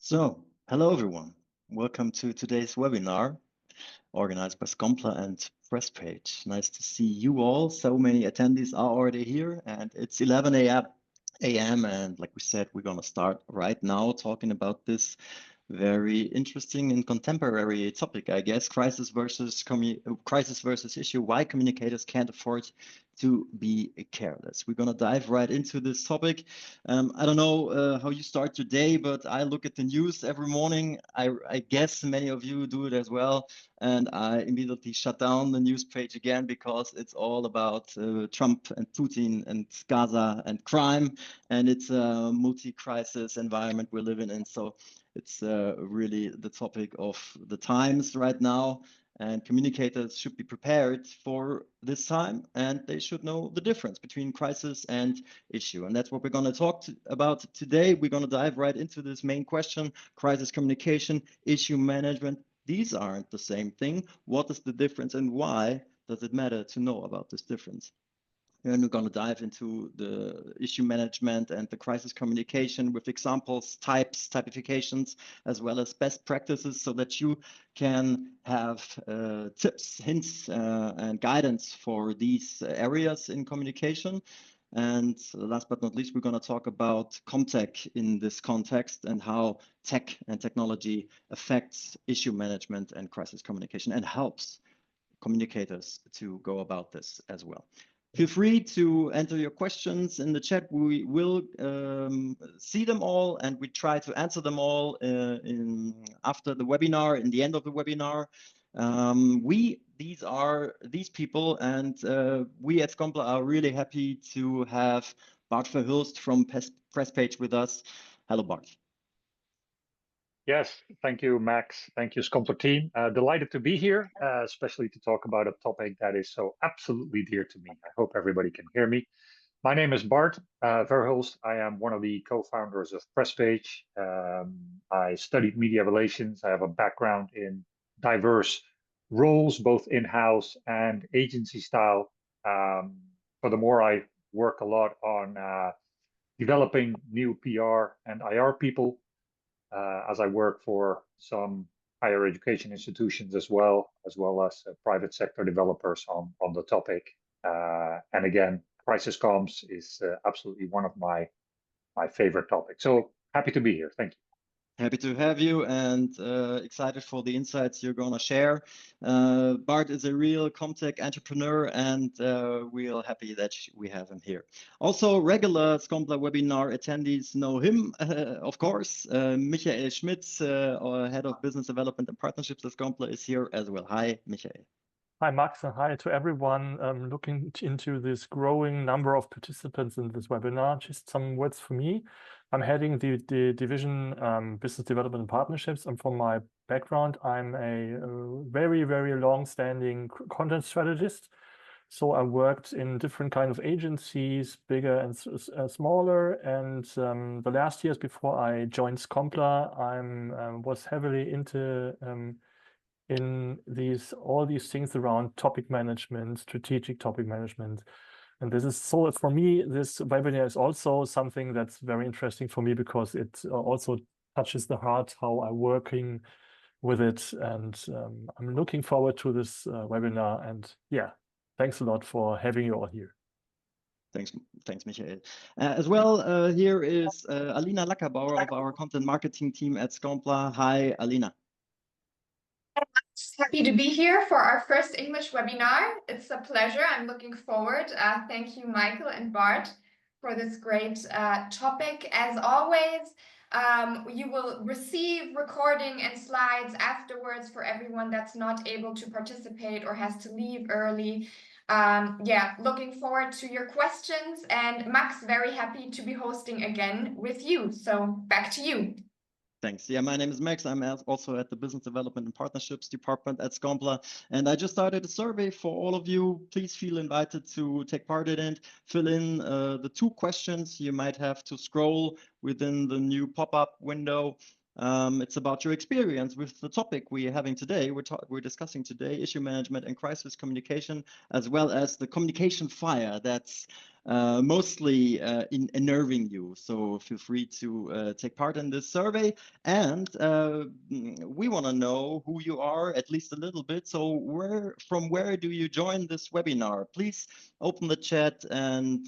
Hello everyone. Welcome to today's webinar organized by Scompler and Presspage. Nice to see you all. So many attendees are already here and it's 11 a.m. And like we said, we're going to start right now talking about this very interesting and contemporary topic, I guess, crisis versus issue, why communicators can't afford to be careless. We're going to dive right into this topic. I don't know how you start your day, but I look at the news every morning. I guess many of you do it as well. And I immediately shut down the news page again because it's all about Trump and Putin and Gaza and crime. And it's a multi-crisis environment we're living in. So it's really the topic of the times right now, and communicators should be prepared for this time, and they should know the difference between crisis and issue. And that's what we're going to talk about today. We're going to dive right into this main question: crisis communication, issue management. These aren't the same thing. What is the difference, and why does it matter to know about this difference? And we're going to dive into the issue management and the crisis communication with examples, types, typifications, as well as best practices so that you can have tips, hints, and guidance for these areas in communication. And last but not least, we're going to talk about Comtech in this context and how tech and technology affects issue management and crisis communication and helps communicators to go about this as well. Feel free to enter your questions in the chat. We will see them all and we try to answer them all after the webinar, in the end of the webinar. These people, and we at Scompler are really happy to have Bart Verhulst from Presspage with us. Hello, Bart. Yes, thank you, Max. Thank you, Scompler team. Delighted to be here, especially to talk about a topic that is so absolutely dear to me. I hope everybody can hear me. My name is Bart Verhulst. I am one of the co-founders of Presspage. I studied media relations. I have a background in diverse roles, both in-house and agency style. Furthermore, I work a lot on developing new PR and IR people. As I work for some higher education institutions as well as private sector developers on the topic. And again, crisis comms is absolutely one of my favorite topics. So happy to be here. Thank you. Happy to have you and excited for the insights you're going to share. Bart is a real Comtech entrepreneur and we're happy that we have him here. Also, regular Scompler webinar attendees know him, of course. Michael Schmitz, our head of business development and partnerships at Scompler, is here as well. Hi, Michael. Hi, Max, and hi to everyone looking into this growing number of participants in this webinar. Just some words for me. I'm heading the division Business Development and Partnerships, and from my background, I'm a very, very long-standing content strategist. So I worked in different kind of agencies, bigger and smaller. And the last years before I joined Scompler, I was heavily into in all these things around topic management, strategic topic management. And this is so, for me, this webinar is also something that's very interesting for me because it also touches the heart how I'm working with it. And I'm looking forward to this webinar. And yeah, thanks a lot for having you all here. Thanks, Michael. As well, here is Alina Lackerbauer of our content marketing team at Scompler. Hi, Alina. Happy to be here for our first English webinar. It's a pleasure. I'm looking forward. Thank you, Michael and Bart, for this great topic. As always, you will receive recording and slides afterwards for everyone that's not able to participate or has to leave early. Yeah, looking forward to your questions. And Max, very happy to be hosting again with you. So back to you. Thanks. Yeah, my name is Max. I'm also at the Business Development and Partnerships Department at Scompler. And I just started a survey for all of you. Please feel invited to take part in it. Fill in the 2 questions. You might have to scroll within the new pop-up window. It's about your experience with the topic we're having today. We're discussing today issue management and crisis communication, as well as the communication fire that's mostly in unnerving you. So feel free to take part in this survey. And we want to know who you are, at least a little bit. So from where do you join this webinar? Please open the chat and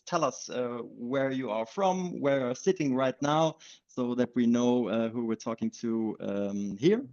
tell us where you are from, where you're sitting right now, so that we know who we're talking to here.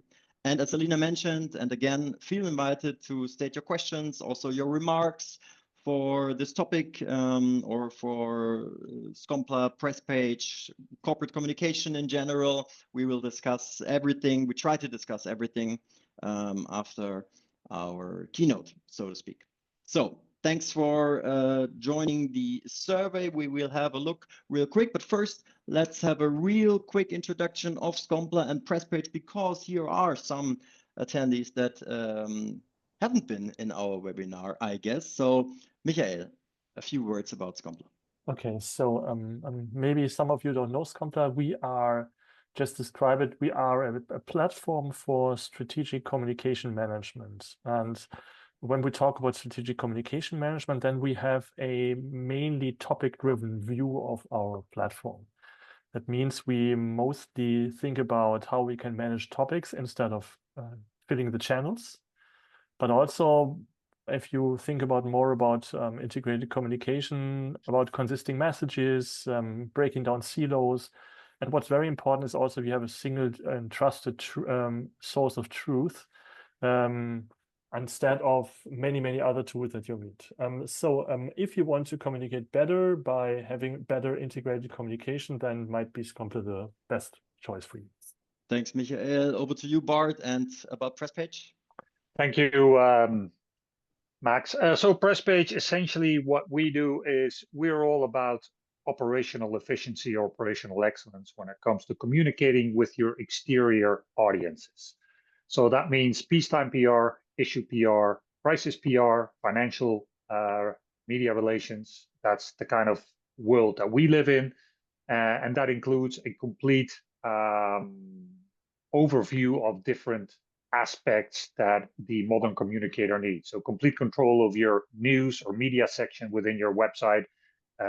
And as Alina mentioned, and again, feel invited to state your questions, also your remarks for this topic or for Scompler, Presspage, corporate communication in general. We will discuss everything. We try to discuss everything after our keynote, so to speak. So thanks for joining the survey. We will have a look real quick, but first, let's have a real quick introduction of Scompler and Presspage, because here are some attendees that haven't been in our webinar, I guess. So, Michael, a few words about Scompler. Okay, so maybe some of you don't know Scompler. We are, just describe it, we are a platform for strategic communication management. And when we talk about strategic communication management, then we have a mainly topic-driven view of our platform. That means we mostly think about how we can manage topics instead of filling the channels. But also, if you think about more about integrated communication, about consisting messages, breaking down silos, and what's very important is also we have a single and trusted source of truth instead of many other tools that you need. So if you want to communicate better by having better integrated communication, then might be Scompler the best choice for you. Thanks, Michael. Over to you, Bart, and about Presspage. Thank you, Max. So Presspage, essentially what we do is we're all about operational efficiency, operational excellence when it comes to communicating with your exterior audiences. So that means peacetime PR, issue PR, crisis PR, financial media relations. That's the kind of world that we live in. And that includes a complete overview of different aspects that the modern communicator needs. So complete control of your news or media section within your website,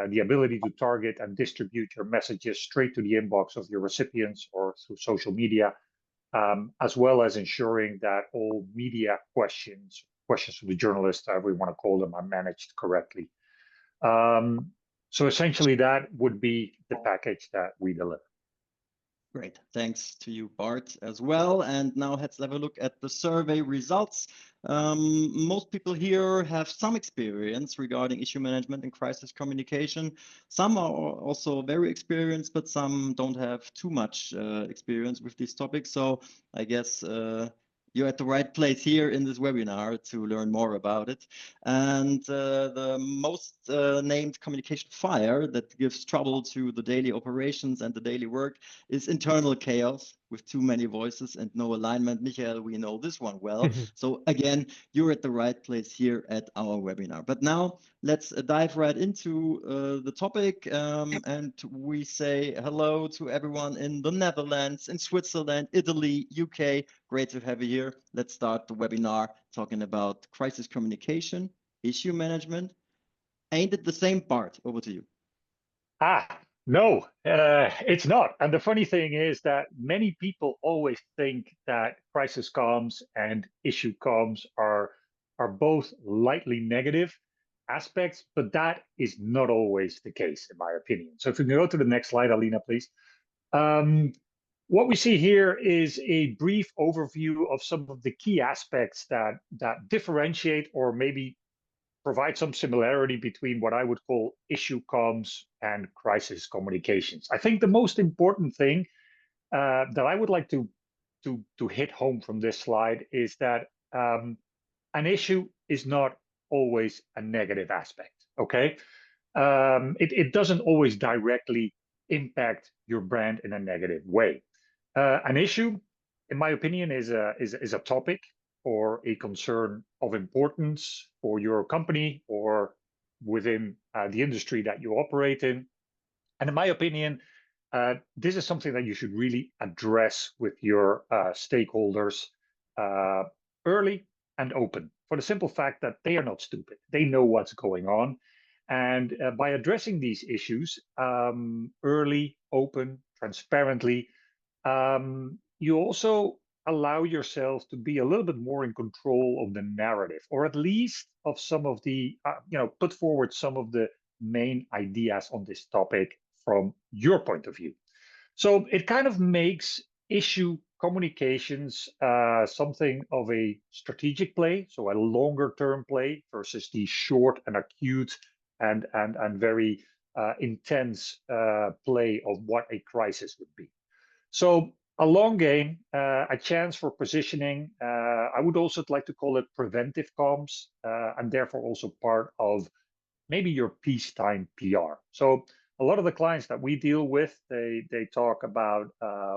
the ability to target and distribute your messages straight to the inbox of your recipients or through social media, as well as ensuring that all media questions from the journalists, however we want to call them, are managed correctly. So essentially that would be the package that we deliver. Great, thanks to you, Bart, as well. And now let's have a look at the survey results. Most people here have some experience regarding issue management and crisis communication. Some are also very experienced, but some don't have too much experience with these topics. So I guess you're at the right place here in this webinar to learn more about it. And the most named communication fire that gives trouble to the daily operations and the daily work is internal chaos with too many voices and no alignment. Michael, we know this one well. So again, you're at the right place here at our webinar. But now let's dive right into the topic. And we say hello to everyone in the Netherlands, in Switzerland, Italy, UK. Great to have you here. Let's start the webinar talking about crisis communication, issue management. Ain't it the same part? Over to you. No, it's not. And the funny thing is that many people always think that crisis comms and issue comms are both lightly negative aspects, but that is not always the case, in my opinion. So if we can go to the next slide, Alina, please. What we see here is a brief overview of some of the key aspects that differentiate or maybe provide some similarity between what I would call issue comms and crisis communications. I think the most important thing that I would like to hit home from this slide is that an issue is not always a negative aspect, okay? It doesn't always directly impact your brand in a negative way. An issue, in my opinion, is a topic or a concern of importance for your company or within the industry that you operate in. And in my opinion, this is something that you should really address with your stakeholders early and open, for the simple fact that they are not stupid. They know what's going on. And by addressing these issues early, open, transparently, you also allow yourself to be a little bit more in control of the narrative, or at least of some of the, put forward some of the main ideas on this topic from your point of view. So it kind of makes issue communications something of a strategic play, so a longer term play versus the short and acute and very intense play of what a crisis would be. So a long game, a chance for positioning. I would also like to call it preventive comms, and therefore also part of maybe your peacetime PR. So a lot of the clients that we deal with, they talk about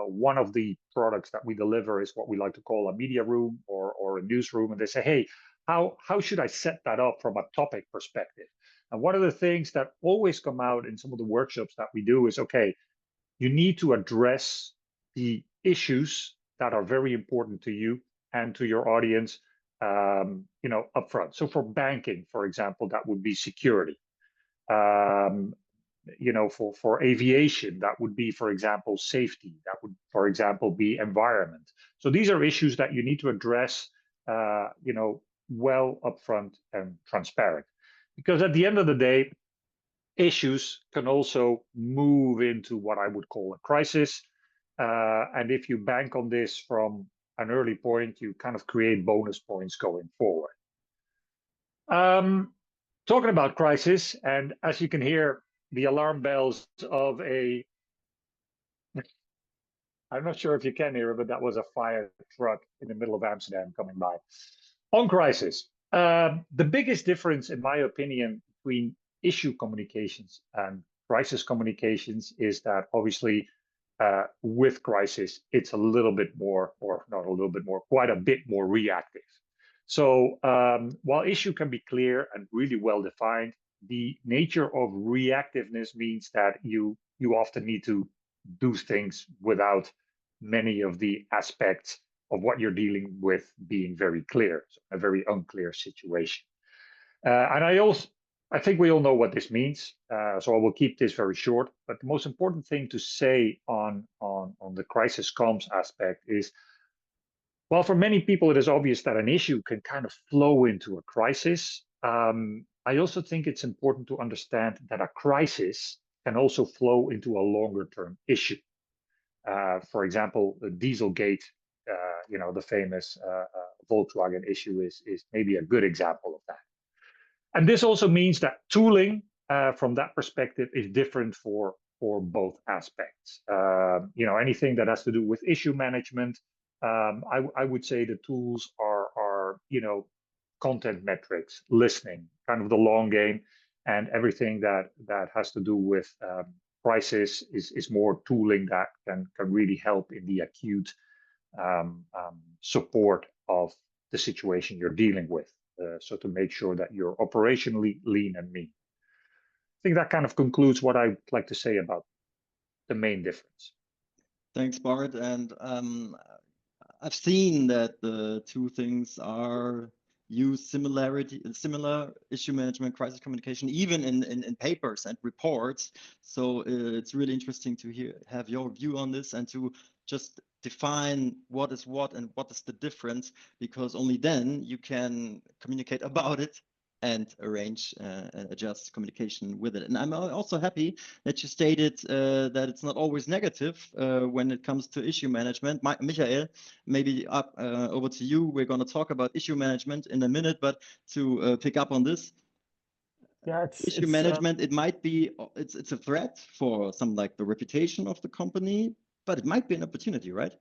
one of the products that we deliver is what we like to call a media room or a newsroom, and they say, hey, how should I set that up from a topic perspective? And one of the things that always come out in some of the workshops that we do is, okay, you need to address the issues that are very important to you and to your audience, upfront. So for banking, for example, that would be security. For aviation, that would be, for example, safety. That would, for example, be environment. So these are issues that you need to address, well upfront and transparent. Because at the end of the day, issues can also move into what I would call a crisis. And if you bank on this from an early point, you kind of create bonus points going forward. Talking about crisis, and as you can hear, the alarm bells of a, I'm not sure if you can hear it, but that was a fire truck in the middle of Amsterdam coming by. On crisis, the biggest difference, in my opinion, between issue communications and crisis communications is that obviously with crisis, it's a little bit more, or not a little bit more, quite a bit more reactive. So while issue can be clear and really well defined, the nature of reactiveness means that you often need to do things without many of the aspects of what you're dealing with being very clear, so a very unclear situation. And I think we all know what this means, so I will keep this very short. But the most important thing to say on the crisis comms aspect is, well, for many people, it is obvious that an issue can kind of flow into a crisis. I also think it's important to understand that a crisis can also flow into a longer term issue. For example, the Dieselgate, the famous Volkswagen issue is maybe a good example of that. And this also means that tooling from that perspective is different for both aspects. Anything that has to do with issue management, I would say the tools are content metrics, listening, kind of the long game, and everything that has to do with crisis is more tooling that can really help in the acute support of the situation you're dealing with. So to make sure that you're operationally lean and mean. I think that kind of concludes what I'd like to say about the main difference. Thanks, Bart. And I've seen that the two things are used similar issue management, crisis communication, even in papers and reports. So it's really interesting to have your view on this and to just define what is what and what is the difference, because only then you can communicate about it and arrange and adjust communication with it. And I'm also happy that you stated that it's not always negative when it comes to issue management. Michael, maybe over to you. We're going to talk about issue management in a minute, but to pick up on this, yeah, issue management, it might be, it's a threat for some, like the reputation of the company, but it might be an opportunity, right?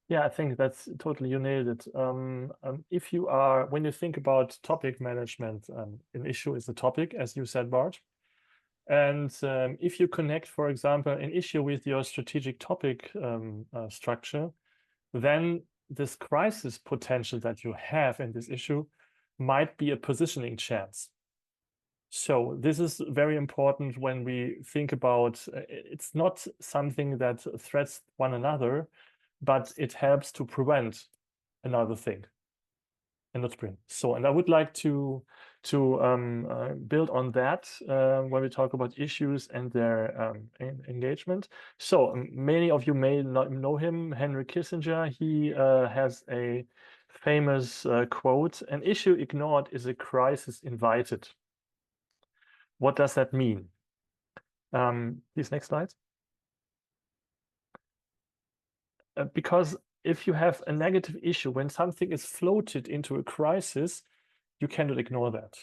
Yeah, I think that's totally, you nailed it. When you think about topic management, an issue is a topic, as you said, Bart. And if you connect, for example, an issue with your strategic topic structure, then this crisis potential that you have in this issue might be a positioning chance. So this is very important when we think about, it's not something that threats one another, but it helps to prevent another thing and not prevent. So, and I would like to build on that when we talk about issues and their engagement. So many of you may not know him, Henry Kissinger. He has a famous quote: "An issue ignored is a crisis invited." What does that mean? Please, next slide. Because if you have a negative issue, when something is floated into a crisis, you cannot ignore that.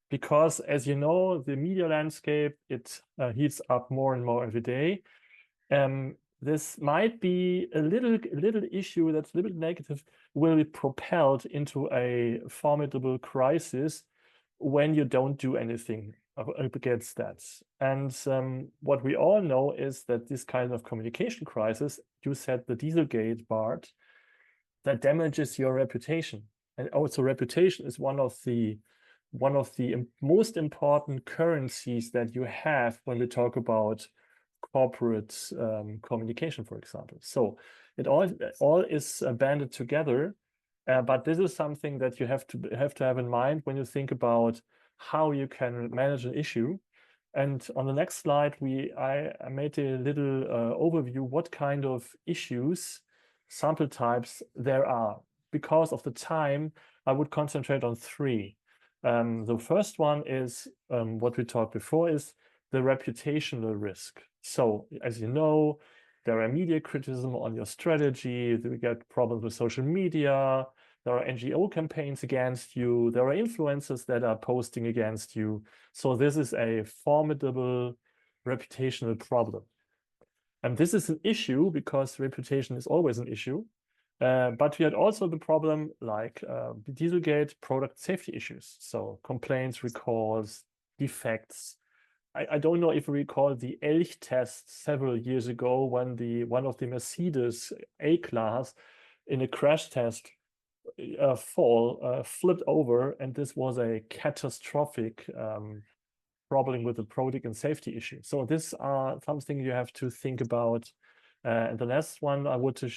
Because as you know, the media landscape, it heats up more and more every day. This might be a little issue that's a little bit negative, will be propelled into a formidable crisis when you don't do anything against that. And what we all know is that this kind of communication crisis, you said the Dieselgate, Bart, that damages your reputation. And also reputation is one of the most important currencies that you have when we talk about corporate communication, for example. So it all is banded together, but this is something that you have to have in mind when you think about how you can manage an issue. And on the next slide, I made a little overview what kind of issues, sample types there are. Because of the time, I would concentrate on three. The first one is what we talked before, is the reputational risk. So as you know, there are media criticism on your strategy, we get problems with social media, there are NGO campaigns against you, there are influencers that are posting against you. So this is a formidable reputational problem. And this is an issue because reputation is always an issue. But we had also the problem like Dieselgate, product safety issues. So complaints, recalls, defects. I don't know if you recall the Elch test several years ago when one of the Mercedes A-Class in a crash test flipped over, and this was a catastrophic problem with the product and safety issue. So this are something you have to think about. And the last one I want to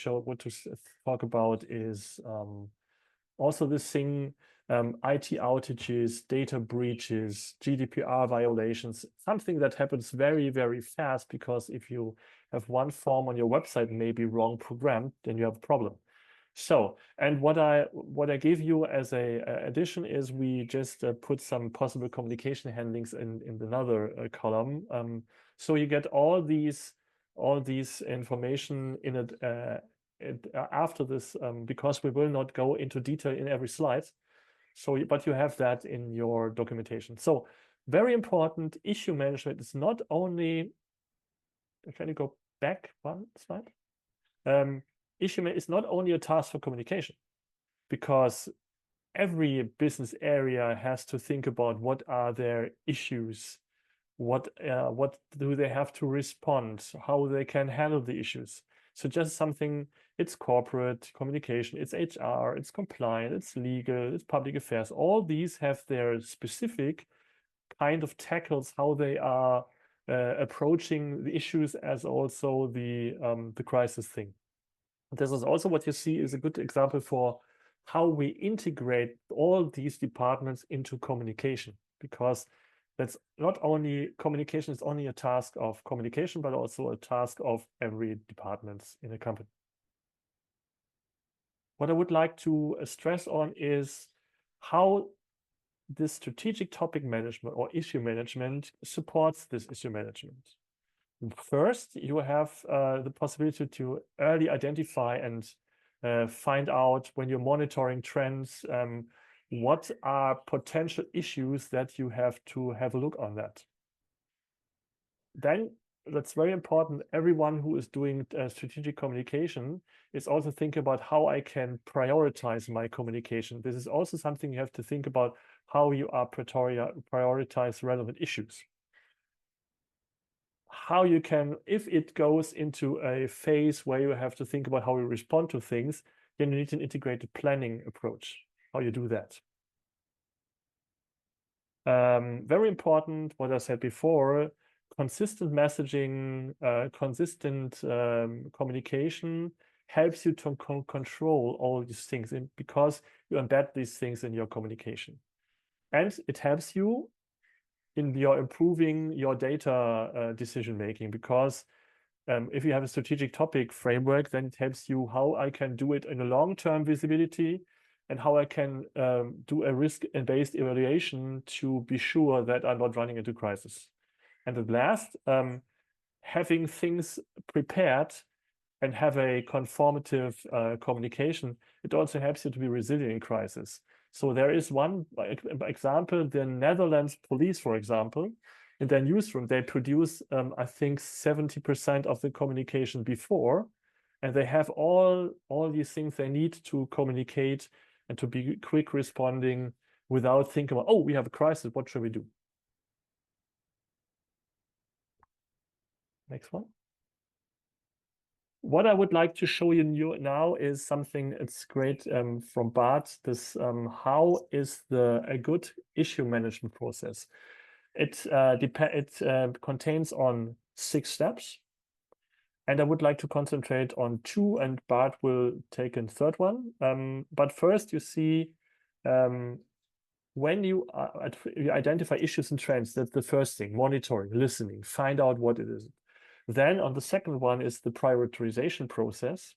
talk about is also this thing, IT outages, data breaches, GDPR violations, something that happens very, very fast, because if you have one form on your website maybe wrong programmed, then you have a problem. So, and what I give you as a addition is we just put some possible communication handlings in another column. So you get all these information in it after this, because we will not go into detail in every slide. So, but you have that in your documentation. So very important, issue management is not only, can you go back one slide? Issue management is not only a task for communication, because every business area has to think about what are their issues, what do they have to respond, how they can handle the issues. So just something, it's corporate communication, it's HR, it's compliance, it's legal, it's public affairs. All these have their specific kind of tackles, how they are approaching the issues, as also the crisis thing. This is also what you see is a good example for how we integrate all these departments into communication, because that's not only communication is only a task of communication, but also a task of every department in a company. What I would like to stress on is how this strategic topic management or issue management supports this issue management. First, you have the possibility to early identify and find out, when you're monitoring trends, what are potential issues that you have to have a look on that. Then that's very important. Everyone who is doing strategic communication is also thinking about how I can prioritize my communication. This is also something you have to think about, how you are prioritize relevant issues. How you can, if it goes into a phase where you have to think about how you respond to things, then you need an integrated planning approach, how you do that. Very important, what I said before, consistent messaging, consistent communication helps you to control all these things, because you embed these things in your communication. And it helps you in your improving your data decision making, because if you have a strategic topic framework, then it helps you how I can do it in a long-term visibility, and how I can do a risk-based evaluation to be sure that I'm not running into crisis. And at last, having things prepared and have a conformative communication, it also helps you to be resilient in crisis. So there is one example, the Netherlands police, for example, in their newsroom, they produce, I think, 70% of the communication before, and they have all these things they need to communicate and to be quick responding without thinking about, oh, we have a crisis, what should we do? Next one. What I would like to show you now is something it's great from Bart. This how is a good issue management process? It contains on 6 steps, and I would like to concentrate on 2, and Bart will take a third one. But first, you see when you identify issues and trends, that's the first thing: monitoring, listening, find out what it is. Then on the second one is the prioritization process.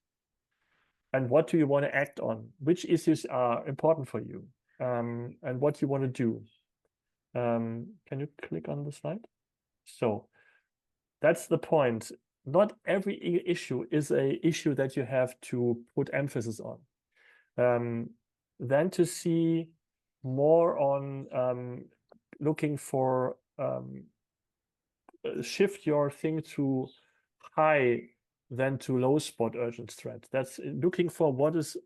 And what do you want to act on? Which issues are important for you? And what you want to do? Can you click on the slide? So that's the point. Not every issue is an issue that you have to put emphasis on. Then to see more on looking for shift your thing to high than to low spot urgent threat. That's looking for what is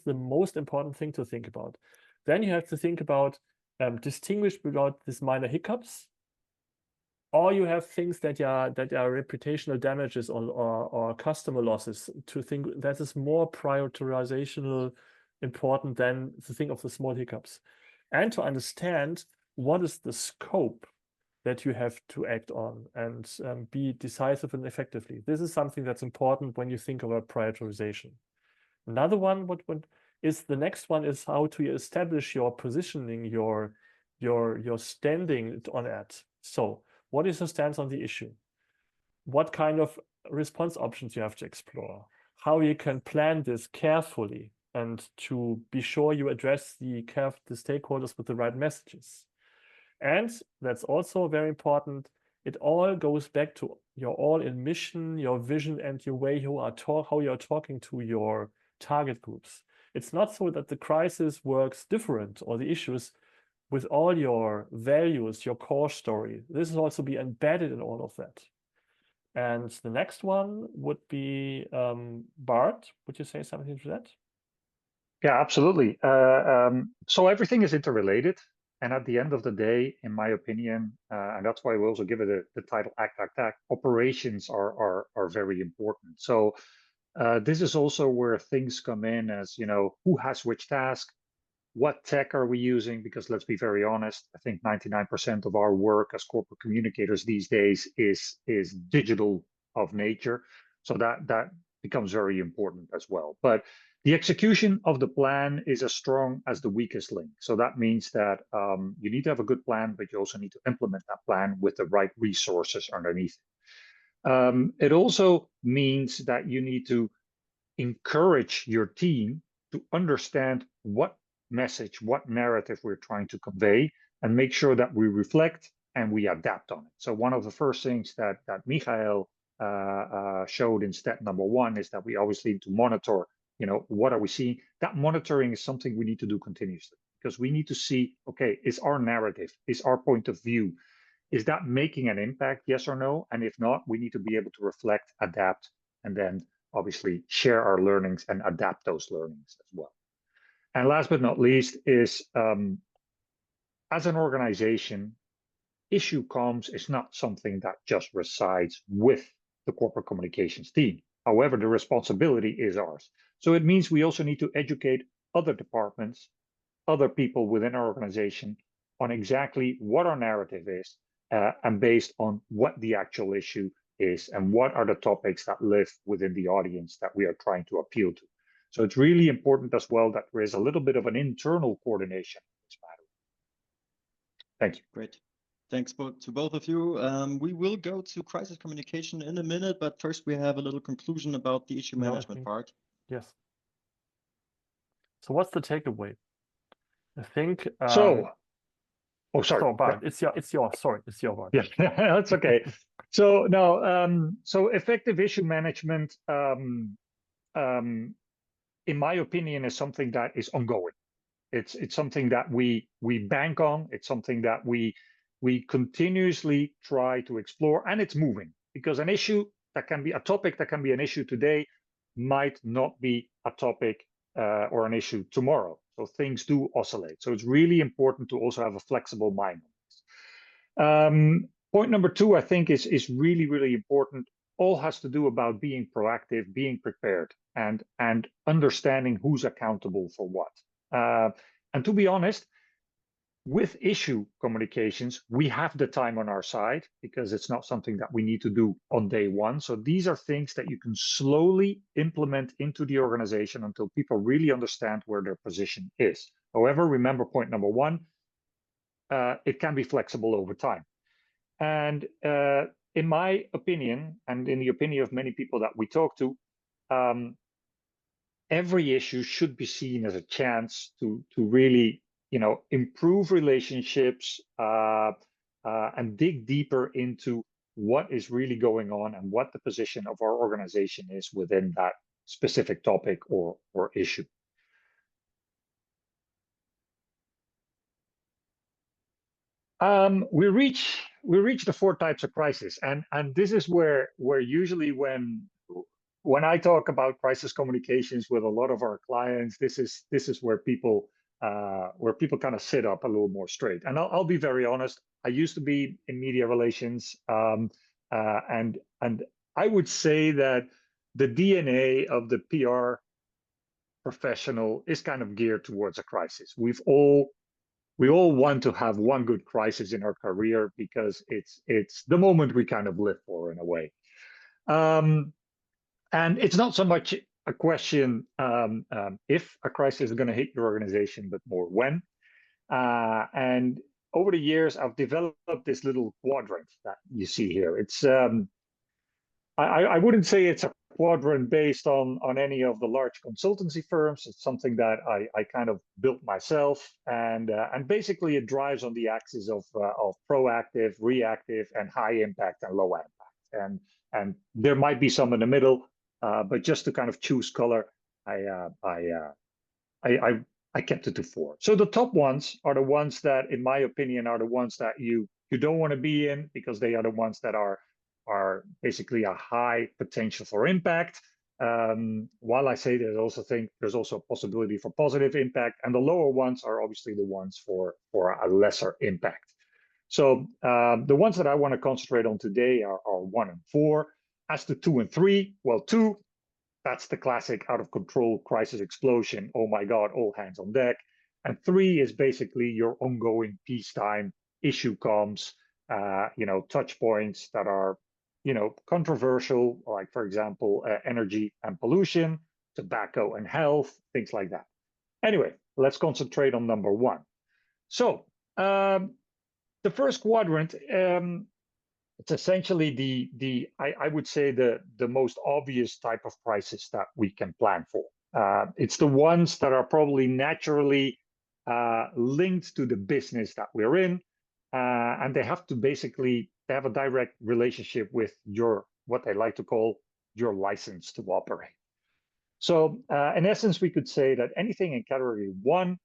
the most important thing to think about. Then you have to think about distinguish without these minor hiccups, or you have things that are reputational damages or customer losses, to think that is more prioritizational important than to think of the small hiccups, and to understand what is the scope that you have to act on, and be decisive and effectively. This is something that's important when you think about prioritization. Another one, the next one is how to establish your positioning, your standing on it. So what is your stance on the issue? What kind of response options you have to explore? How you can plan this carefully and to be sure you address the stakeholders with the right messages. And that's also very important. It all goes back to your all-in mission, your vision, and your way how you are talking to your target groups. It's not so that the crisis works different, or the issues, with all your values, your core story. This is also be embedded in all of that. And the next one would be Bart. Would you say something to that? Yeah, absolutely. So everything is interrelated. And at the end of the day, in my opinion, and that's why we also give it the title Act, operations are very important. So this is also where things come in as, who has which task, what tech are we using? Because let's be very honest, I think 99% of our work as corporate communicators these days is digital of nature. So that becomes very important as well. But the execution of the plan is as strong as the weakest link. So that means that you need to have a good plan, but you also need to implement that plan with the right resources underneath it. It also means that you need to encourage your team to understand what message, what narrative we're trying to convey, and make sure that we reflect and we adapt on it. So one of the first things that Michael showed in step number 1 is that we always need to monitor, what are we seeing? That monitoring is something we need to do continuously, because we need to see, okay, is our narrative, is our point of view, is that making an impact, yes or no? And if not, we need to be able to reflect, adapt, and then obviously share our learnings and adapt those learnings as well. And last but not least is, as an organization, issue comms is not something that just resides with the corporate communications team. However, the responsibility is ours. So it means we also need to educate other departments, other people within our organization on exactly what our narrative is, and based on what the actual issue is and what are the topics that live within the audience that we are trying to appeal to. So it's really important as well that there is a little bit of an internal coordination in this matter. Thank you. Great. Thanks to both of you. We will go to crisis communication in a minute, but first we have a little conclusion about the issue management part. Yes. So what's the takeaway? I think. Oh, sorry. So Bart, it's your Bart. Yeah, that's okay. So now, so effective issue management, in my opinion, is something that is ongoing. It's something that we bank on. It's something that we continuously try to explore, and it's moving, because an issue that can be a topic that can be an issue today might not be a topic or an issue tomorrow. So things do oscillate. So it's really important to also have a flexible mind. Point number 2, I think, is really, really important. All has to do about being proactive, being prepared, and understanding who's accountable for what. And to be honest, with issue communications, we have the time on our side, because it's not something that we need to do on day one. So these are things that you can slowly implement into the organization until people really understand where their position is. However, remember point number 1, it can be flexible over time. And in my opinion, and in the opinion of many people that we talk to, every issue should be seen as a chance to really, improve relationships and dig deeper into what is really going on and what the position of our organization is within that specific topic or issue. We reach the 4 types of crisis, and this is where usually when I talk about crisis communications with a lot of our clients, this is where people kind of sit up a little more straight. And I'll be very honest. I used to be in media relations, and I would say that the DNA of the PR professional is kind of geared towards a crisis. We all want to have one good crisis in our career, because it's the moment we kind of live for, in a way. And it's not so much a question if a crisis is going to hit your organization, but more when. And over the years, I've developed this little quadrant that you see here. It's I wouldn't say it's a quadrant based on any of the large consultancy firms. It's something that I kind of built myself, and basically it drives on the axis of proactive, reactive, and high impact and low impact. And there might be some in the middle, but just to kind of choose color, I kept it to 4. So the top ones are the ones that, in my opinion, are the ones that you don't want to be in, because they are the ones that are basically a high potential for impact. While I say there's also a possibility for positive impact, and the lower ones are obviously the ones for a lesser impact. So the ones that I want to concentrate on today are 1 and 4. As to 2 and 3, well, 2, that's the classic out of control crisis explosion. Oh my God, all hands on deck. And 3 is basically your ongoing peacetime issue comms, touch points that are, controversial, like, for example, energy and pollution, tobacco and health, things like that. Anyway, let's concentrate on number 1. So the first quadrant, it's essentially I would say the most obvious type of crisis that we can plan for. It's the ones that are probably naturally linked to the business that we're in, and they have a direct relationship with what they like to call your license to operate. So in essence, we could say that anything in category 1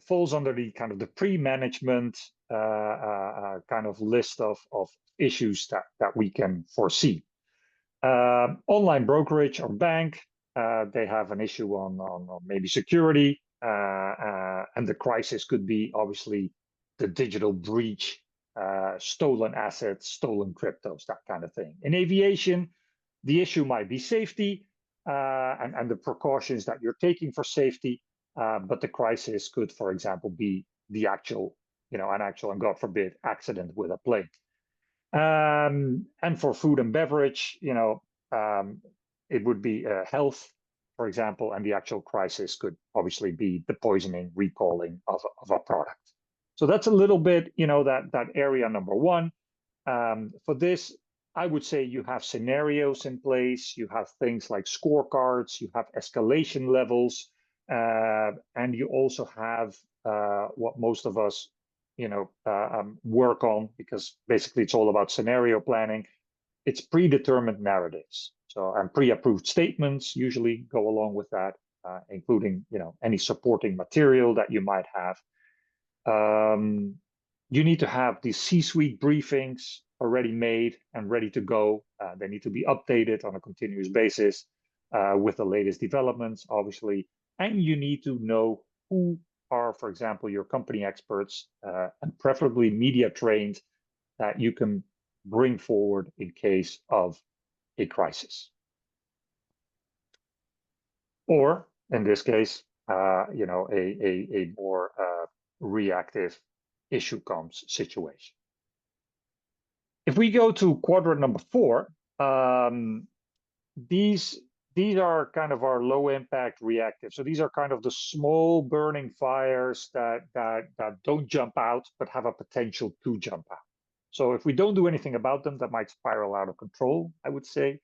falls under the kind of the pre-management kind of list of issues that we can foresee. Online brokerage or bank, they have an issue on maybe security, and the crisis could be obviously the digital breach, stolen assets, stolen cryptos, that kind of thing. In aviation, the issue might be safety and the precautions that you're taking for safety, but the crisis could, for example, be the actual, and God forbid, accident with a plane. And for food and beverage, it would be health, for example, and the actual crisis could obviously be the poisoning, recalling of a product. So that's a little bit, that area number one. For this, I would say you have scenarios in place, you have things like scorecards, you have escalation levels, and you also have what most of us, work on, because basically it's all about scenario planning. It's predetermined narratives. So, and pre-approved statements usually go along with that, including, any supporting material that you might have. You need to have these C-suite briefings already made and ready to go. They need to be updated on a continuous basis with the latest developments, obviously. And you need to know who are, for example, your company experts, and preferably media trained, that you can bring forward in case of a crisis. Or in this case, a more reactive issue comes situation. If we go to quadrant number 4, these are kind of our low impact reactive. So these are kind of the small burning fires that don't jump out, but have a potential to jump out. So if we don't do anything about them, that might spiral out of control, I would say.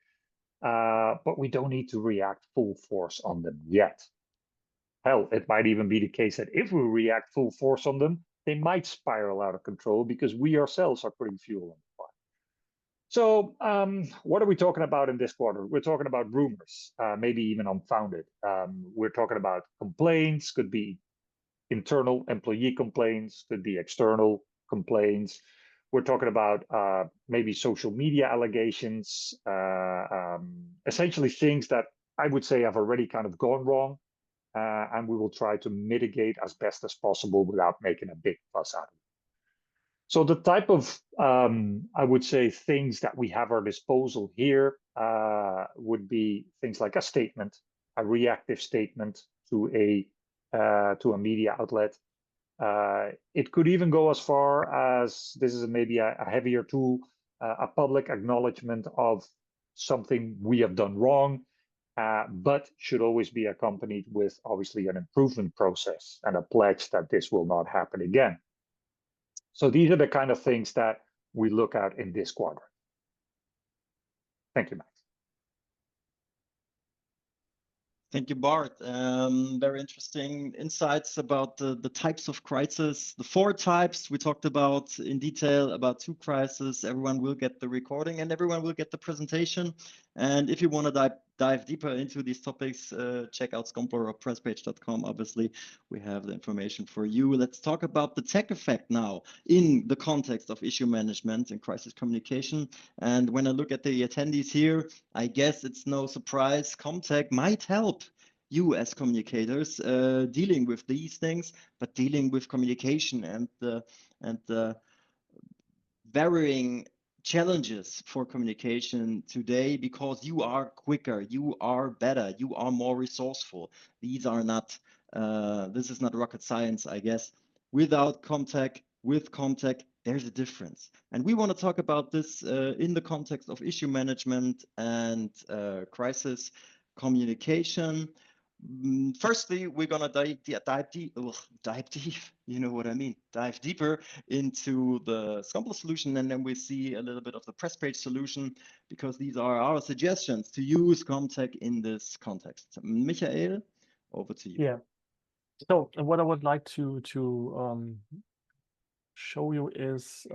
But we don't need to react full force on them yet. Hell, it might even be the case that if we react full force on them, they might spiral out of control because we ourselves are putting fuel on the fire. So what are we talking about in this quarter? We're talking about rumors, maybe even unfounded. We're talking about complaints, could be internal employee complaints, could be external complaints. We're talking about maybe social media allegations, essentially things that I would say have already kind of gone wrong, and we will try to mitigate as best as possible without making a big fuss out of it. So the type of, I would say, things that we have at our disposal here would be things like a statement, a reactive statement to a media outlet. It could even go as far as, this is maybe a heavier tool, a public acknowledgement of something we have done wrong, but should always be accompanied with obviously an improvement process and a pledge that this will not happen again. So these are the kind of things that we look at in this quadrant. Thank you, Max. Thank you, Bart. Very interesting insights about the types of crisis. The 4 types we talked about in detail, about 2 crises. Everyone will get the recording and everyone will get the presentation. And if you want to dive deeper into these topics, check out Scompler or presspage.com. Obviously, we have the information for you. Let's talk about the tech effect now in the context of issue management and crisis communication. And when I look at the attendees here, I guess it's no surprise Comtech might help you as communicators dealing with these things, but dealing with communication and the varying challenges for communication today, because you are quicker, you are better, you are more resourceful. These are not, this is not rocket science, I guess. Without Comtech, with Comtech, there's a difference. And we want to talk about this in the context of issue management and crisis communication. Firstly, we're gonna dive deep, you know what I mean, dive deeper into the Scompler solution, and then we see a little bit of the Presspage solution, because these are our suggestions to use Comtech in this context. Michael, over to you. Yeah. So what I would like to show you is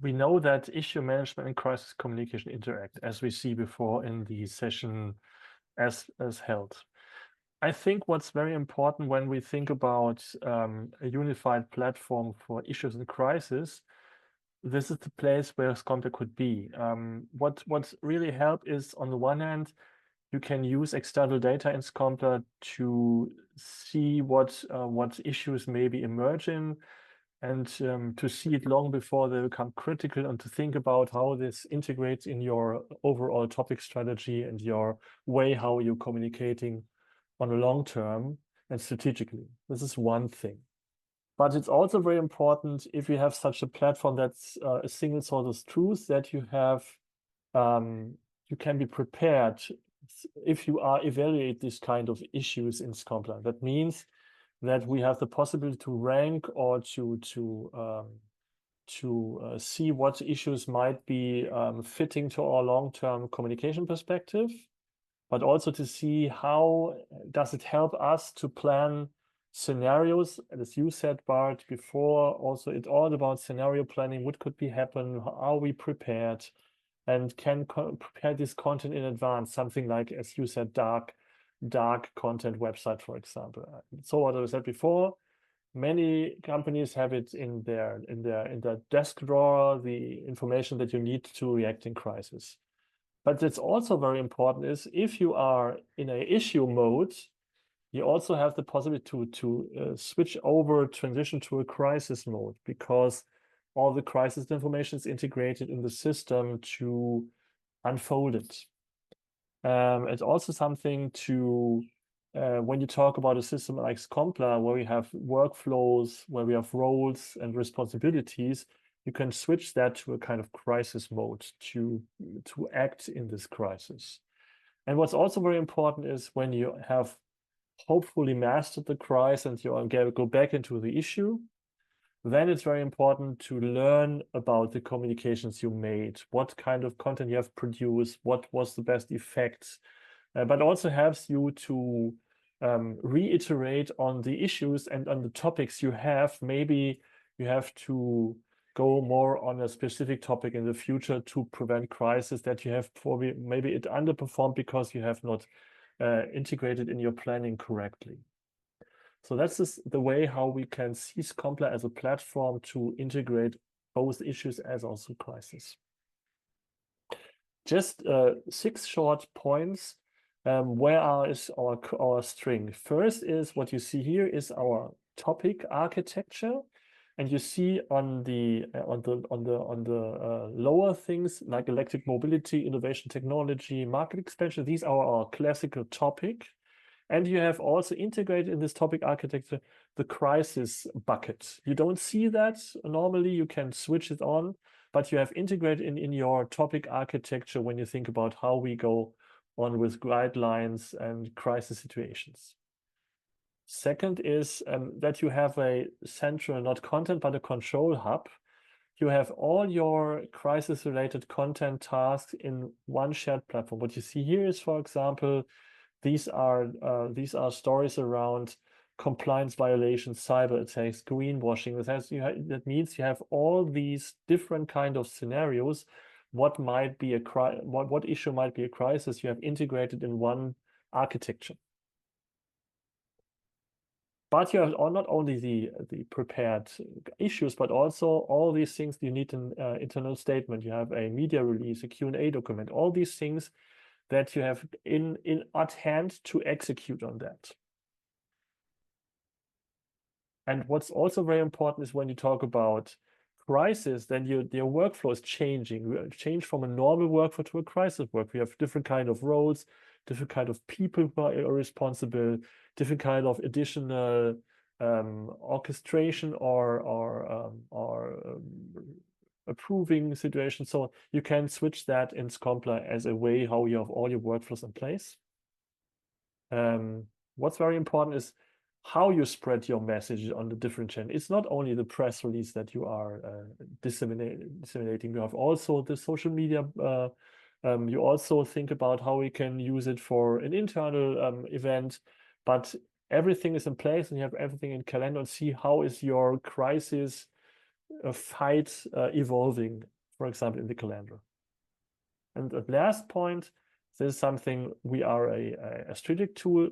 we know that issue management and crisis communication interact, as we see before in the session as held. I think what's very important when we think about a unified platform for issues and crisis, this is the place where Scompler could be. What really help is, on the one hand, you can use external data in Scompler to see what issues may be emerging, and to see it long before they become critical, and to think about how this integrates in your overall topic strategy and your way how you're communicating on the long term and strategically. This is one thing. But it's also very important, if you have such a platform that's a single source of truth, that you have you can be prepared if you evaluate this kind of issues in Scompler, that means that we have the possibility to rank or to see what issues might be fitting to our long-term communication perspective, but also to see how does it help us to plan scenarios. As you said, Bart, before, also it's all about scenario planning. What could be happen? How are we prepared? And can prepare this content in advance, something like, as you said, dark content website, for example. So what I said before, many companies have it in their desk drawer, the information that you need to react in crisis. But it's also very important is if you are in an issue mode, you also have the possibility to switch over, transition to a crisis mode, because all the crisis information is integrated in the system to unfold it. It's also something to, when you talk about a system like Scompler, where we have workflows, where we have roles and responsibilities, you can switch that to a kind of crisis mode to act in this crisis. And what's also very important is when you have hopefully mastered the crisis and you go back into the issue, then it's very important to learn about the communications you made, what kind of content you have produced, what was the best effects, but also helps you to reiterate on the issues and on the topics you have. Maybe you have to go more on a specific topic in the future to prevent crisis that you have probably, maybe it underperformed because you have not integrated in your planning correctly. So that's the way how we can see Scompler as a platform to integrate both issues as also crisis. Just 6 short points. Where is our string? First is what you see here is our topic architecture, and you see on the lower things like electric mobility, innovation, technology, market expansion. These are our classical topic. And you have also integrated in this topic architecture the crisis bucket. You don't see that normally, you can switch it on, but you have integrated in your topic architecture when you think about how we go on with guidelines and crisis situations. Second is that you have a central, not content, but a control hub. You have all your crisis-related content tasks in one shared platform. What you see here is, for example, these are stories around compliance violations, cyber attacks, greenwashing. That means you have all these different kind of scenarios. What might be what issue might be a crisis? You have integrated in one architecture. But you have not only the prepared issues, but also all these things you need an internal statement. You have a media release, a Q&A document, all these things that you have at hand to execute on that. And what's also very important is when you talk about crisis, then your workflow is changing. We change from a normal workflow to a crisis work. We have different kind of roles, different kind of people who are responsible, different kind of additional orchestration or approving situation. So you can switch that in Scompler as a way how you have all your workflows in place. What's very important is how you spread your message on the different channels. It's not only the press release that you are disseminating. You have also the social media. You also think about how we can use it for an internal event, but everything is in place and you have everything in calendar and see how is your crisis fight evolving, for example, in the calendar. And the last point, this is something we are a strategic tool.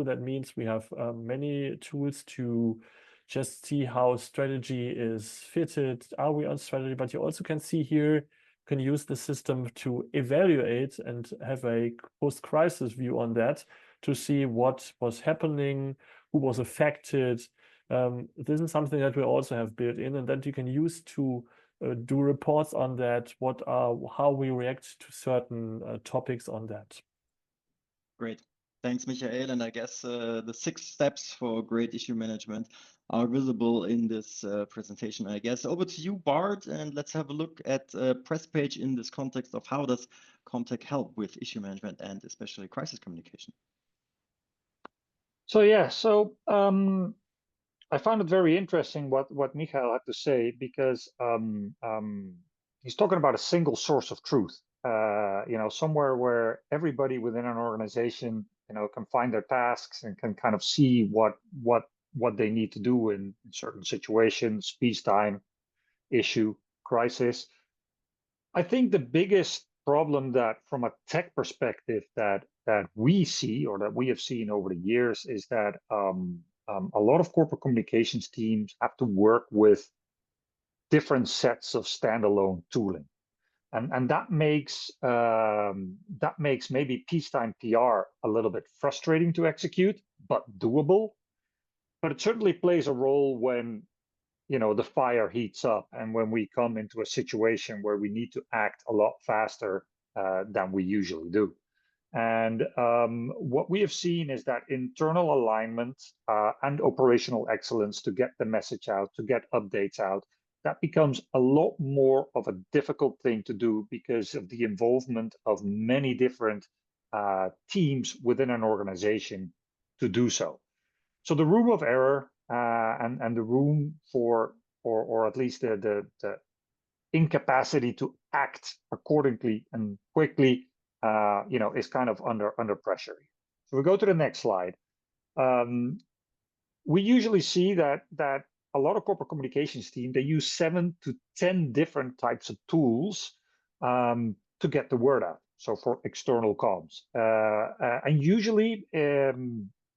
That means we have many tools to just see how strategy is fitted. Are we on strategy? But you also can see here, you can use the system to evaluate and have a post-crisis view on that to see what was happening, who was affected. This is something that we also have built in and that you can use to do reports on that, how we react to certain topics on that. Great. Thanks, Michael. And I guess the 6 steps for great issue management are visible in this presentation, I guess. Over to you, Bart, and let's have a look at Presspage in this context of how does Comtech help with issue management and especially crisis communication. So yeah, I found it very interesting what Michael had to say, because he's talking about a single source of truth. Somewhere where everybody within an organization, can find their tasks and can kind of see what they need to do in certain situations, peacetime, issue, crisis. I think the biggest problem that, from a tech perspective, that we see, or that we have seen over the years, is that a lot of corporate communications teams have to work with different sets of standalone tooling, and that makes maybe peacetime PR a little bit frustrating to execute, but doable. But it certainly plays a role when the fire heats up, and when we come into a situation where we need to act a lot faster than we usually do. And what we have seen is that internal alignment and operational excellence to get the message out, to get updates out, that becomes a lot more of a difficult thing to do because of the involvement of many different teams within an organization to do so. So the room of error and the room for, or at least the incapacity to act accordingly and quickly, is kind of under pressure. So we go to the next slide. We usually see that a lot of corporate communications teams, they use 7 to 10 different types of tools to get the word out. So for external comms, and usually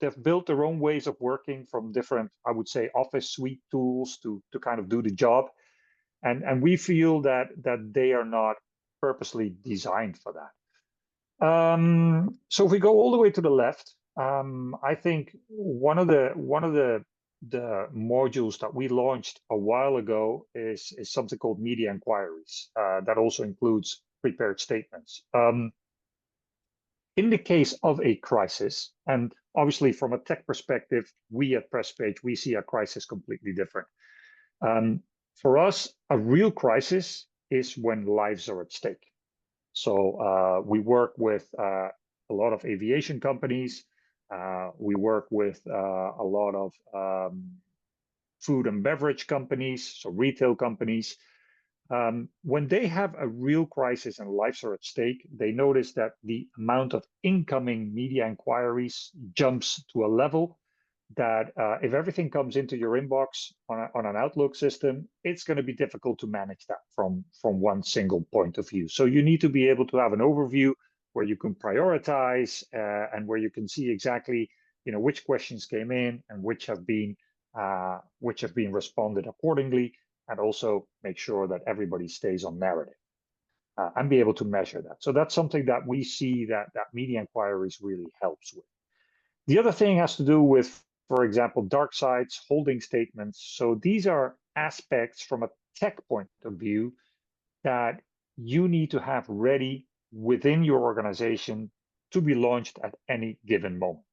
they've built their own ways of working from different, I would say, office suite tools to kind of do the job. And we feel that they are not purposely designed for that. So if we go all the way to the left, I think one of the modules that we launched a while ago is something called media inquiries. That also includes prepared statements. In the case of a crisis, and obviously from a tech perspective, we at Presspage, we see a crisis completely different. For us, a real crisis is when lives are at stake. So we work with a lot of aviation companies. We work with a lot of food and beverage companies, so retail companies. When they have a real crisis and lives are at stake, they notice that the amount of incoming media inquiries jumps to a level that if everything comes into your inbox on an Outlook system, it's going to be difficult to manage that from one single point of view. So you need to be able to have an overview where you can prioritize and where you can see exactly which questions came in and which have been responded accordingly, and also make sure that everybody stays on narrative and be able to measure that. So that's something that we see that media inquiries really helps with. The other thing has to do with, for example, dark sites, holding statements. So these are aspects from a tech point of view that you need to have ready within your organization to be launched at any given moment.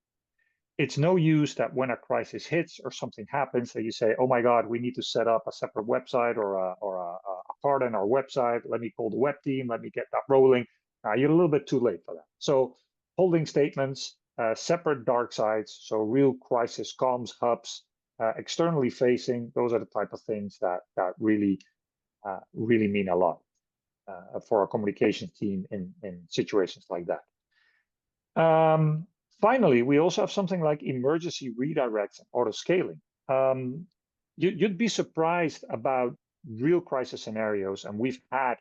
It's no use that when a crisis hits or something happens that you say, oh my God, we need to set up a separate website or a part on our website. Let me call the web team. Let me get that rolling. You're a little bit too late for that. So holding statements, separate dark sites, so real crisis comms hubs, externally facing, those are the type of things that really mean a lot for a communications team in situations like that. Finally, we also have something like emergency redirects and auto scaling. You'd be surprised about real crisis scenarios, and we've had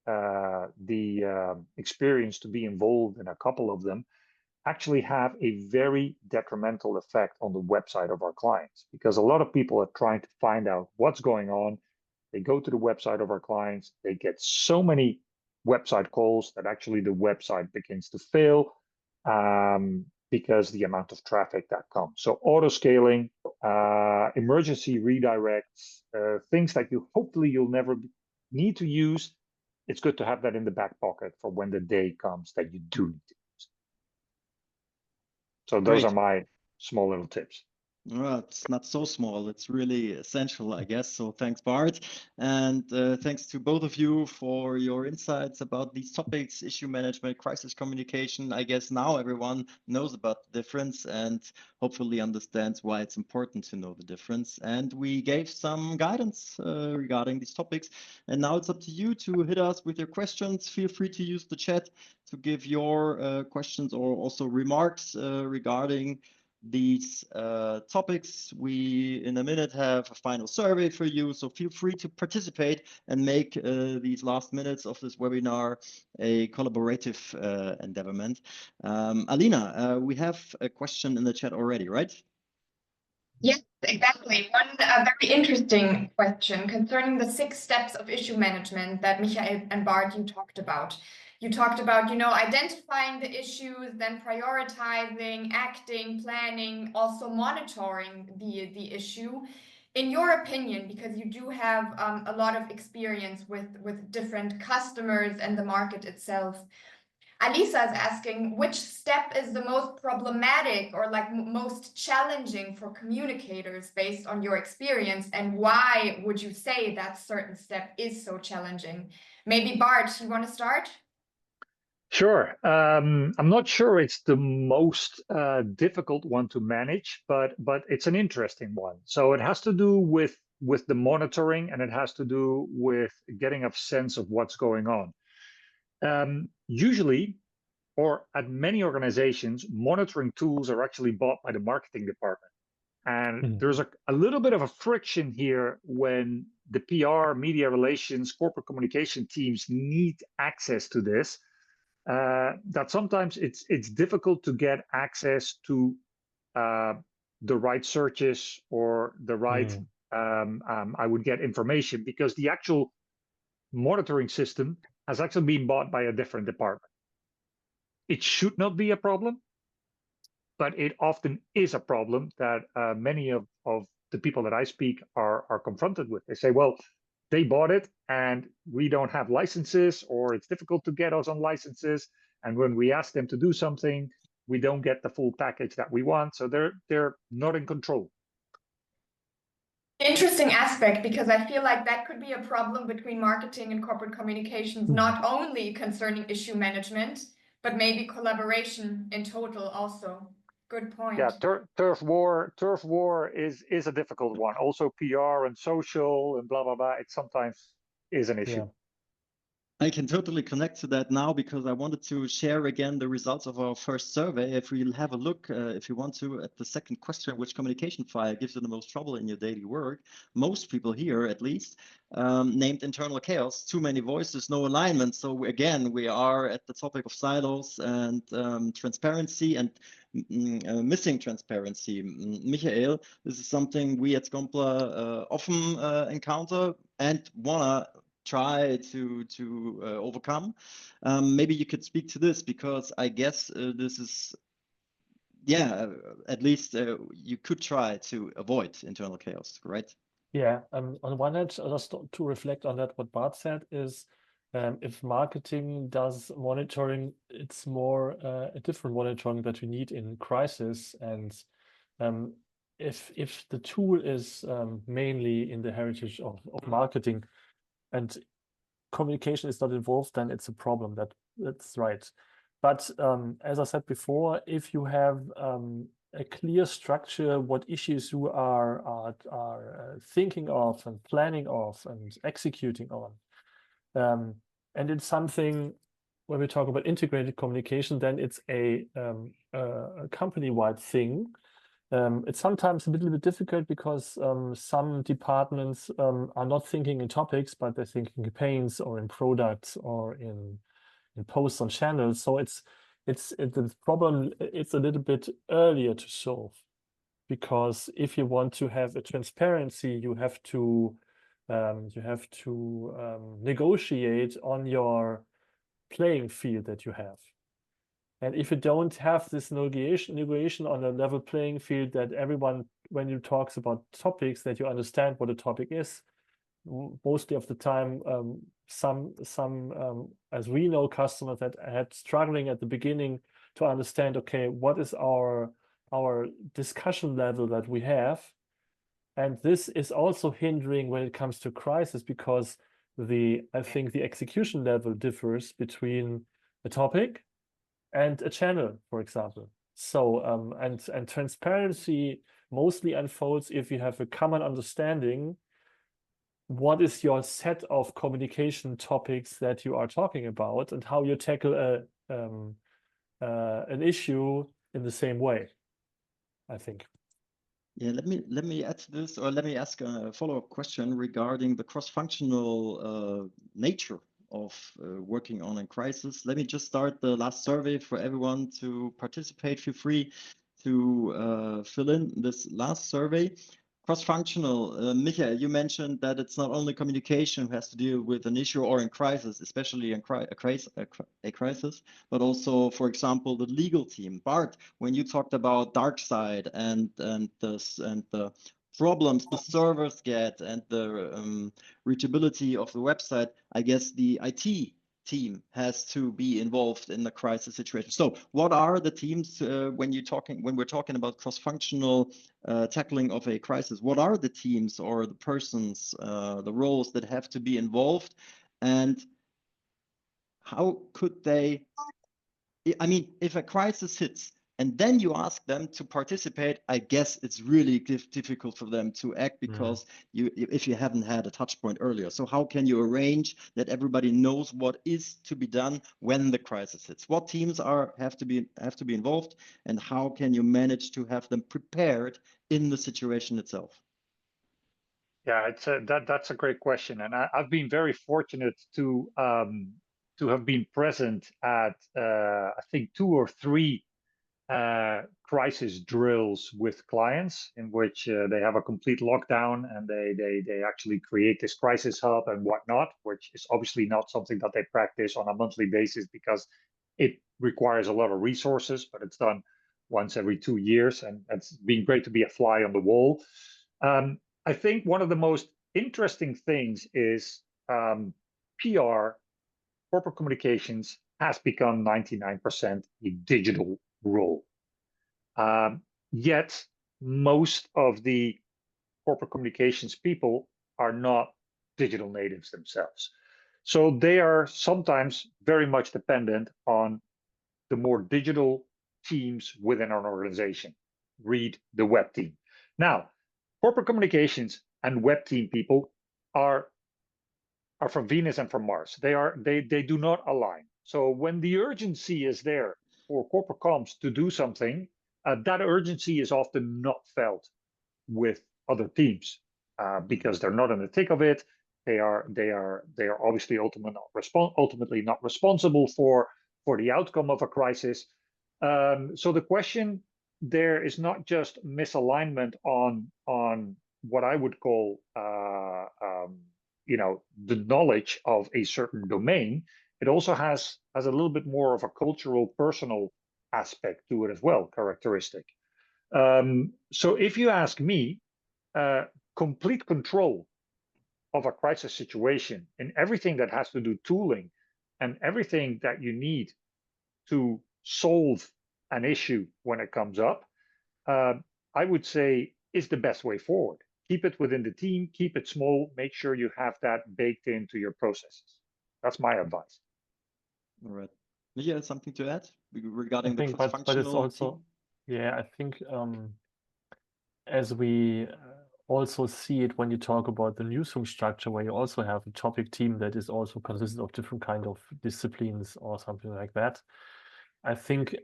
the experience to be involved in a couple of them, actually have a very detrimental effect on the website of our clients, because a lot of people are trying to find out what's going on. They go to the website of our clients, they get so many website calls that actually the website begins to fail because the amount of traffic that comes. So auto scaling, emergency redirects, things that hopefully you'll never need to use. It's good to have that in the back pocket for when the day comes that you do need to use. So those are my small little tips. Well, it's not so small. It's really essential, I guess. So thanks, Bart. And thanks to both of you for your insights about these topics, issue management, crisis communication. I guess now everyone knows about the difference and hopefully understands why it's important to know the difference. And we gave some guidance regarding these topics. And now it's up to you to hit us with your questions. Feel free to use the chat to give your questions or also remarks regarding these topics. We, in a minute, have a final survey for you, so feel free to participate and make these last minutes of this webinar a collaborative endeavorment. Alina, we have a question in the chat already, right? Yes, exactly. One very interesting question concerning the 6 steps of issue management that Michael and Bart, you talked about. You talked about, identifying the issues, then prioritizing, acting, planning, also monitoring the issue. In your opinion, because you do have a lot of experience with different customers and the market itself, Alisa is asking, which step is the most problematic or like most challenging for communicators based on your experience, and why would you say that certain step is so challenging? Maybe Bart, you want to start? Sure. I'm not sure it's the most difficult one to manage, but it's an interesting one. So it has to do with the monitoring, and it has to do with getting a sense of what's going on. Usually, or at many organizations, monitoring tools are actually bought by the marketing department. And there's a little bit of a friction here when the PR, media relations, corporate communication teams need access to this. That sometimes it's difficult to get access to the right searches or the right I would get information, because the actual monitoring system has actually been bought by a different department. It should not be a problem, but it often is a problem that many of the people that I speak are confronted with. They say, well, they bought it and we don't have licenses, or it's difficult to get us on licenses. And when we ask them to do something, we don't get the full package that we want. So they're not in control. Interesting aspect, because I feel like that could be a problem between marketing and corporate communications, not only concerning issue management, but maybe collaboration in total also. Good point. Yeah, turf war is a difficult one. Also, PR and social and blah blah blah. It sometimes is an issue. Yeah. I can totally connect to that now, because I wanted to share again the results of our first survey. If we have a look, if you want to, at the second question, which communication file gives you the most trouble in your daily work? Most people here, at least, named internal chaos, too many voices, no alignment. So again, we are at the topic of silos and transparency and missing transparency. Michael, this is something we at Scompler often encounter and wanna try to overcome. Maybe you could speak to this, because I guess this is, yeah, at least you could try to avoid internal chaos, right? Yeah, on the one hand, just to reflect on that, what Bart said is, if marketing does monitoring, it's more a different monitoring that we need in crisis. And if the tool is mainly in the heritage of marketing and communication is not involved, then it's a problem. That's right. But as I said before, if you have a clear structure, what issues you are thinking of and planning of and executing on, and it's something, when we talk about integrated communication, then it's a company-wide thing. It's sometimes a little bit difficult, because some departments are not thinking in topics, but they're thinking in campaigns or in products or in posts on channels. So it's the problem. It's a little bit earlier to solve, because if you want to have a transparency, you have to negotiate on your playing field that you have. And if you don't have this negotiation on a level playing field, that everyone, when you talks about topics, that you understand what a topic is, mostly of the time, some as we know, customers that had struggling at the beginning to understand, okay, what is our our discussion level that we have. And this is also hindering when it comes to crisis, because I think the execution level differs between a topic and a channel, for example. So and transparency mostly unfolds if you have a common understanding what is your set of communication topics that you are talking about and how you tackle an issue in the same way, I think. Yeah, let me add to this, or let me ask a follow-up question regarding the cross-functional nature of working on a crisis. Let me just start the last survey for everyone to participate. Feel free to fill in this last survey. Cross-functional, Michael, you mentioned that it's not only communication who has to deal with an issue or in crisis, especially in a crisis, but also, for example, the legal team. Bart, when you talked about dark side and the problems the servers get and the reachability of the website, I guess the IT team has to be involved in the crisis situation. So what are the teams when we're talking about cross-functional tackling of a crisis? What are the teams or the persons, the roles that have to be involved, and how could they? I mean, if a crisis hits and then you ask them to participate, I guess it's really difficult for them to act because if you haven't had a touch point earlier. So how can you arrange that everybody knows what is to be done when the crisis hits? What teams have to be involved, and how can you manage to have them prepared in the situation itself? Yeah, that's a great question, and I've been very fortunate to have been present at I think 2 or 3 crisis drills with clients in which they have a complete lockdown and they actually create this crisis hub and whatnot, which is obviously not something that they practice on a monthly basis because it requires a lot of resources, but it's done once every 2 years, and it's been great to be a fly on the wall. I think one of the most interesting things is PR, corporate communications, has become 99% a digital role. Yet most of the corporate communications people are not digital natives themselves. So they are sometimes very much dependent on the more digital teams within an organization. Read the web team. Now, corporate communications and web team people are from Venus and from Mars. They do not align. So when the urgency is there for corporate comms to do something, that urgency is often not felt with other teams because they're not in the thick of it. They are obviously ultimately not responsible for the outcome of a crisis. So the question there is not just misalignment on what I would call the knowledge of a certain domain. It also has a little bit more of a cultural, personal aspect to it as well, characteristic. So if you ask me, complete control of a crisis situation in everything that has to do tooling and everything that you need to solve an issue when it comes up, I would say is the best way forward. Keep it within the team, keep it small, make sure you have that baked into your processes. That's my advice. All right. Michael, something to add regarding the cross-functional but it's also team? Yeah, I think as we also see it when you talk about the newsroom structure, where you also have a topic team that is also consistent of different kind of disciplines or something like that. I think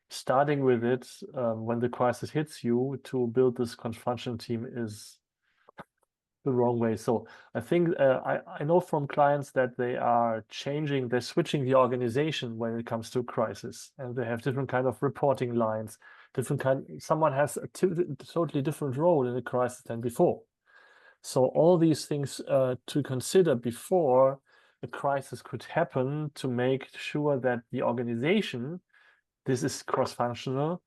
starting with it when the crisis hits you to build this cross-functional team is the wrong way. So I think I know from clients that they're switching the organization when it comes to crisis, and they have different kind of reporting lines, someone has a totally different role in a crisis than before. So all these things to consider before a crisis could happen to make sure that the organization, this is cross-functional,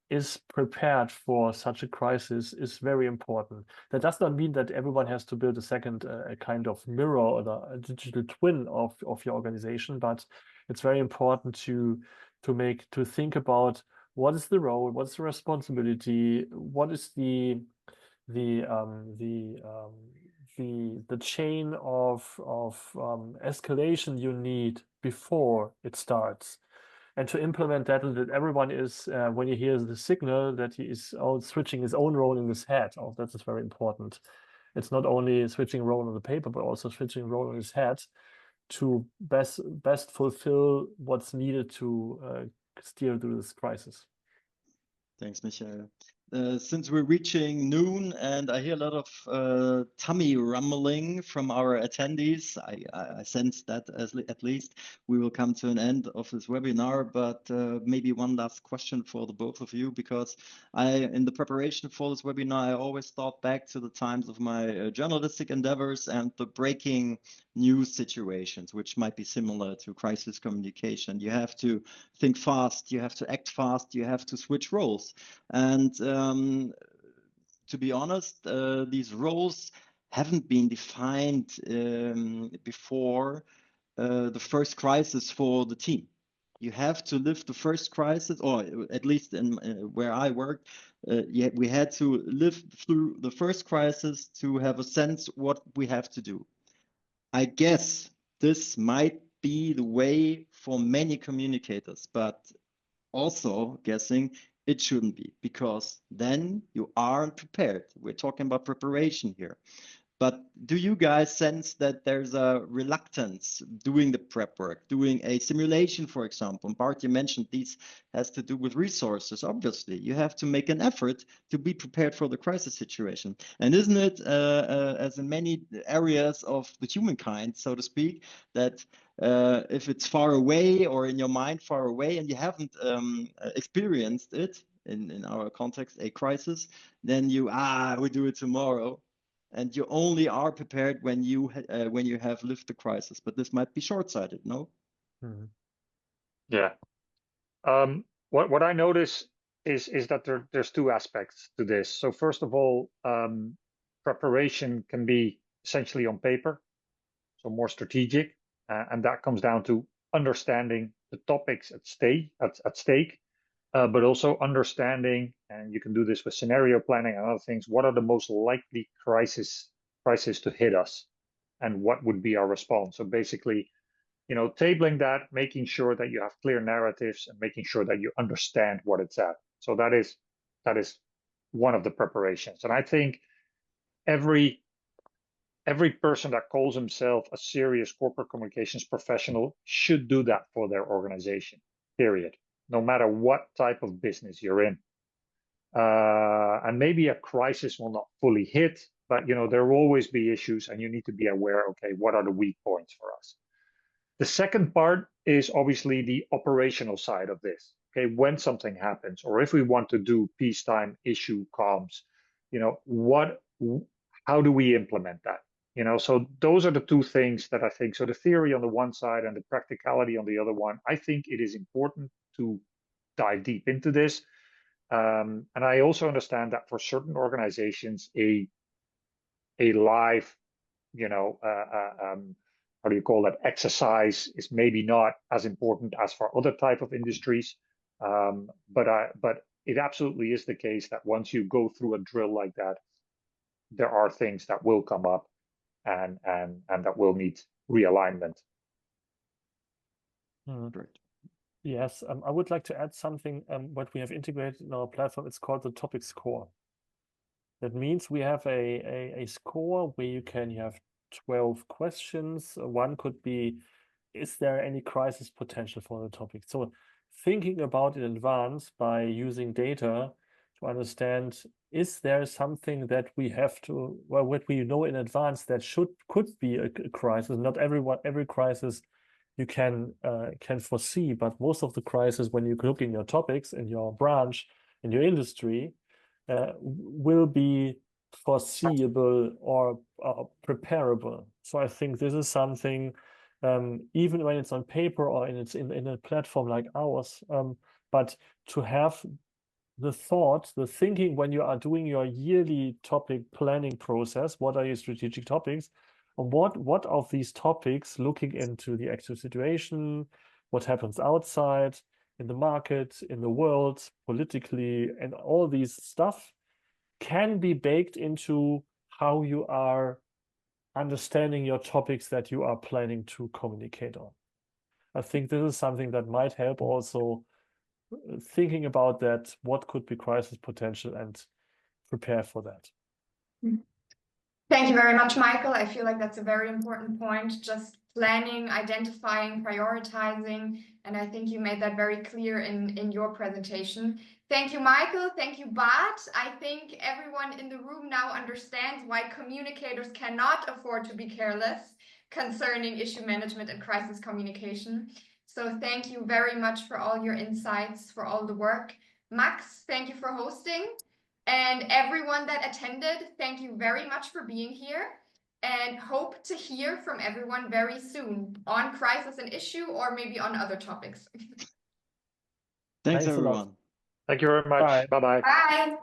is prepared for such a crisis is very important. That does not mean that everyone has to build a second kind of mirror or a digital twin of your organization, but it's very important to think about what is the role, what's the responsibility, what is the chain of escalation you need before it starts, and to implement that, that everyone is when he hears the signal that he is switching his own role in his head. Oh, that is very important. It's not only switching role on the paper, but also switching role in his head to best fulfill what's needed to steer through this crisis. Thanks, Michael. Since we're reaching noon and I hear a lot of tummy rumbling from our attendees, I sense that at least we will come to an end of this webinar, but maybe one last question for the both of you, because in the preparation for this webinar, I always thought back to the times of my journalistic endeavors and the breaking news situations, which might be similar to crisis communication. You have to think fast, you have to act fast, you have to switch roles. And to be honest, these roles haven't been defined before the first crisis for the team. You have to live the first crisis, or at least in where I worked, we had to live through the first crisis to have a sense what we have to do. I guess this might be the way for many communicators, but also guessing it shouldn't be, because then you aren't prepared. We're talking about preparation here. But do you guys sense that there's a reluctance doing the prep work, doing a simulation, for example? And Bart, you mentioned these has to do with resources. Obviously, you have to make an effort to be prepared for the crisis situation. And isn't it, as in many areas of the humankind, so to speak, that if it's far away or in your mind far away and you haven't experienced it, in our context, a crisis, then we do it tomorrow. And you only are prepared when you have lived the crisis. But this might be short-sighted, no? Mm-hmm. Yeah. What I notice is that there's two aspects to this. So first of all, preparation can be essentially on paper, so more strategic, and that comes down to understanding the topics at stake, but also understanding, and you can do this with scenario planning and other things, what are the most likely crises to hit us and what would be our response. So basically, tabling that, making sure that you have clear narratives and making sure that you understand what it's at. So that is one of the preparations. And I think every person that calls himself a serious corporate communications professional should do that for their organization, period. No matter what type of business you're in. And maybe a crisis will not fully hit, but there will always be issues and you need to be aware, okay, what are the weak points for us? The second part is obviously the operational side of this. Okay, when something happens, or if we want to do peacetime issue comms, how do we implement that? So those are the two things that I think. So the theory on the one side and the practicality on the other one, I think it is important to dive deep into this. And I also understand that for certain organizations, a live, how do you call that, exercise is maybe not as important as for other type of industries. But it absolutely is the case that once you go through a drill like that, there are things that will come up and that will need realignment. Great. Yes, I would like to add something. What we have integrated in our platform, it's called the topic score. That means we have a score where you have 12 questions. One could be, is there any crisis potential for the topic? So thinking about it in advance by using data to understand, is there something that we have to, well, what we know in advance that could be a crisis? Not every crisis you can foresee, but most of the crises, when you look in your topics, in your branch, in your industry, will be foreseeable or preparable. So I think this is something, even when it's on paper or it's in a platform like ours, but to have the thought, the thinking when you are doing your yearly topic planning process, what are your strategic topics? What of these topics, looking into the actual situation, what happens outside, in the market, in the world, politically, and all these stuff can be baked into how you are understanding your topics that you are planning to communicate on. I think this is something that might help also thinking about that, what could be crisis potential, and prepare for that. Thank you very much, Michael. I feel like that's a very important point, just planning, identifying, prioritizing, and I think you made that very clear in your presentation. Thank you, Michael. Thank you, Bart. I think everyone in the room now understands why communicators cannot afford to be careless concerning issue management and crisis communication. So thank you very much for all your insights, for all the work. Max, thank you for hosting. And everyone that attended, thank you very much for being here, and hope to hear from everyone very soon on crisis and issue, or maybe on other topics. Thanks a lot. everyone. Thank you very much. Bye. Bye-bye. Bye.